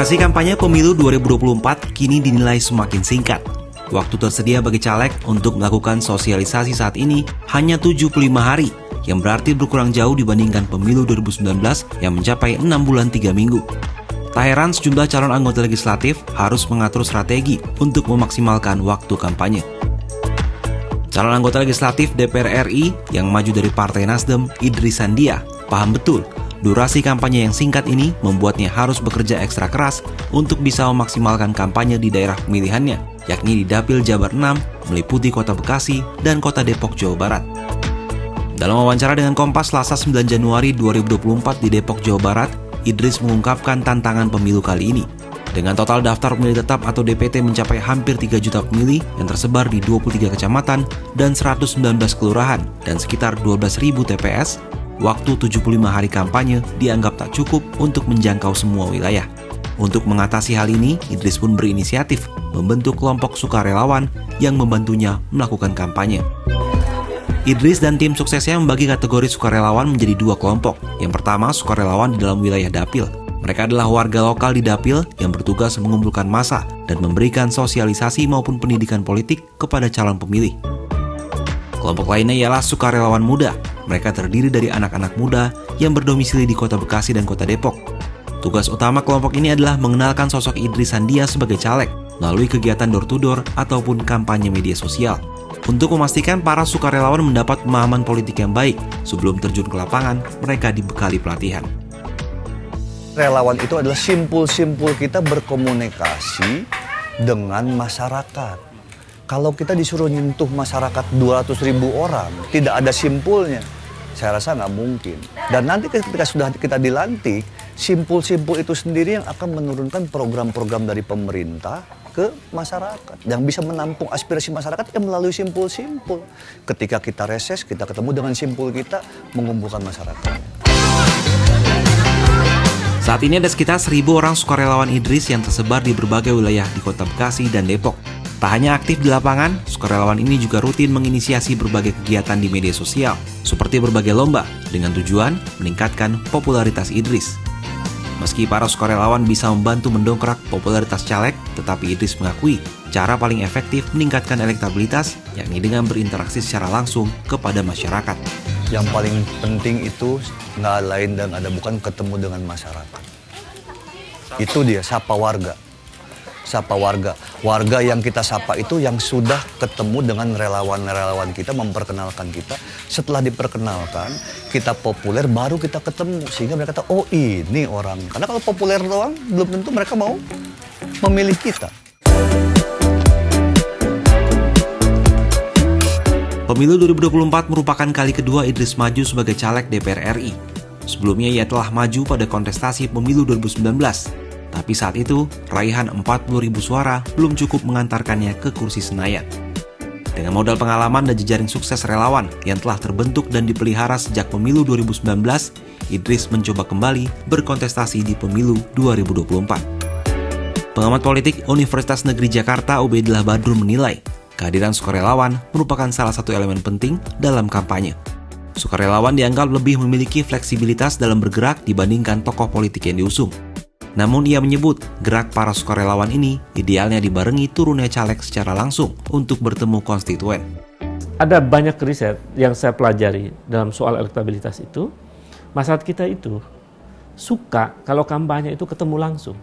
Durasi kampanye pemilu 2024 kini dinilai semakin singkat. Waktu tersedia bagi caleg untuk melakukan sosialisasi saat ini hanya 75 hari, yang berarti berkurang jauh dibandingkan pemilu 2019 yang mencapai 6 bulan 3 minggu. Tak heran sejumlah calon anggota legislatif harus mengatur strategi untuk memaksimalkan waktu kampanye. Calon anggota legislatif DPR RI yang maju dari Partai Nasdem, Idris Sandia, paham betul durasi kampanye yang singkat ini membuatnya harus bekerja ekstra keras untuk bisa memaksimalkan kampanye di daerah pemilihannya, yakni di Dapil Jabar 6, meliputi Kota Bekasi dan Kota Depok, Jawa Barat. Dalam wawancara dengan Kompas Selasa 9 Januari 2024 di Depok, Jawa Barat, Idris mengungkapkan tantangan pemilu kali ini. Dengan total daftar pemilih tetap atau DPT mencapai hampir 3 juta pemilih yang tersebar di 23 kecamatan dan 119 kelurahan dan sekitar 12.000 TPS, waktu 75 hari kampanye dianggap tak cukup untuk menjangkau semua wilayah. Untuk mengatasi hal ini, Idris pun berinisiatif membentuk kelompok sukarelawan yang membantunya melakukan kampanye. Idris dan tim suksesnya membagi kategori sukarelawan menjadi 2 kelompok. Yang pertama, sukarelawan di dalam wilayah Dapil. Mereka adalah warga lokal di Dapil yang bertugas mengumpulkan massa dan memberikan sosialisasi maupun pendidikan politik kepada calon pemilih. Kelompok lainnya ialah sukarelawan muda. Mereka terdiri dari anak-anak muda yang berdomisili di Kota Bekasi dan Kota Depok. Tugas utama kelompok ini adalah mengenalkan sosok Idris Sandia sebagai caleg melalui kegiatan door-to-door ataupun kampanye media sosial. Untuk memastikan para sukarelawan mendapat pemahaman politik yang baik sebelum terjun ke lapangan, mereka dibekali pelatihan. Relawan itu adalah simpul-simpul kita berkomunikasi dengan masyarakat. Kalau kita disuruh nyentuh masyarakat 200.000 orang, tidak ada simpulnya, saya rasa nggak mungkin. Dan nanti ketika sudah kita dilantik, simpul-simpul itu sendiri yang akan menurunkan program-program dari pemerintah ke masyarakat. Yang bisa menampung aspirasi masyarakat yang melalui simpul-simpul. Ketika kita reses, kita ketemu dengan simpul kita, mengumpulkan masyarakat. Saat ini ada sekitar 1.000 orang sukarelawan Idris yang tersebar di berbagai wilayah di Kota Bekasi dan Depok. Tak hanya aktif di lapangan, sukarelawan ini juga rutin menginisiasi berbagai kegiatan di media sosial, seperti berbagai lomba, dengan tujuan meningkatkan popularitas Idris. Meski para sukarelawan bisa membantu mendongkrak popularitas caleg, tetapi Idris mengakui cara paling efektif meningkatkan elektabilitas, yakni dengan berinteraksi secara langsung kepada masyarakat. Yang paling penting itu nggak lain dan ada bukan ketemu dengan masyarakat. Itu dia, sapa warga. Sapa warga. Warga yang kita sapa itu yang sudah ketemu dengan relawan-relawan kita, memperkenalkan kita. Setelah diperkenalkan, kita populer, baru kita ketemu. Sehingga mereka tahu, oh ini orang. Karena kalau populer doang, belum tentu mereka mau memilih kita. Pemilu 2024 merupakan kali kedua Idris maju sebagai caleg DPR RI. Sebelumnya ia telah maju pada kontestasi pemilu 2019. Tapi saat itu, raihan 40.000 suara belum cukup mengantarkannya ke kursi Senayan. Dengan modal pengalaman dan jejaring sukses relawan yang telah terbentuk dan dipelihara sejak pemilu 2019, Idris mencoba kembali berkontestasi di pemilu 2024. Pengamat politik Universitas Negeri Jakarta Ubaidillah Badrun menilai, kehadiran sukarelawan merupakan salah satu elemen penting dalam kampanye. Sukarelawan dianggap lebih memiliki fleksibilitas dalam bergerak dibandingkan tokoh politik yang diusung. Namun ia menyebut gerak para sukarelawan ini idealnya dibarengi turunnya caleg secara langsung untuk bertemu konstituen. Ada banyak riset yang saya pelajari dalam soal elektabilitas itu. Masyarakat kita itu suka kalau kampanye itu ketemu langsung.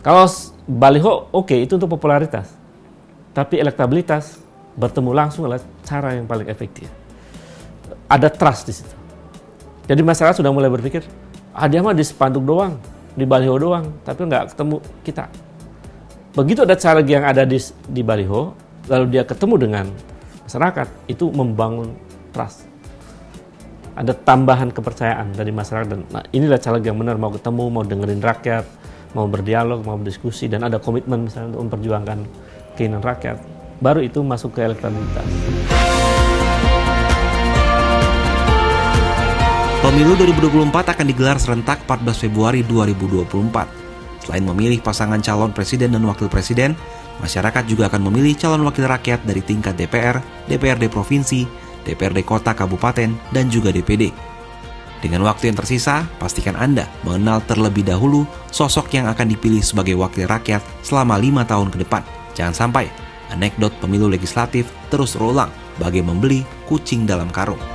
Kalau baliho oke, itu untuk popularitas. Tapi elektabilitas bertemu langsung adalah cara yang paling efektif. Ada trust di situ. Jadi masyarakat sudah mulai berpikir, dia mah di spanduk doang, di baliho doang, tapi nggak ketemu kita. Begitu ada caleg yang ada di baliho, lalu dia ketemu dengan masyarakat, itu membangun trust. Ada tambahan kepercayaan dari masyarakat. Dan nah, inilah caleg yang benar, mau ketemu, mau dengerin rakyat, mau berdialog, mau berdiskusi, dan ada komitmen misalnya untuk memperjuangkan keinginan rakyat. Baru itu masuk ke elektabilitas. Pemilu 2024 akan digelar serentak 14 Februari 2024. Selain memilih pasangan calon presiden dan wakil presiden, masyarakat juga akan memilih calon wakil rakyat dari tingkat DPR, DPRD provinsi, DPRD kota kabupaten, dan juga DPD. Dengan waktu yang tersisa, pastikan Anda mengenal terlebih dahulu sosok yang akan dipilih sebagai wakil rakyat selama 5 tahun ke depan. Jangan sampai anekdot pemilu legislatif terus terulang bagai membeli kucing dalam karung.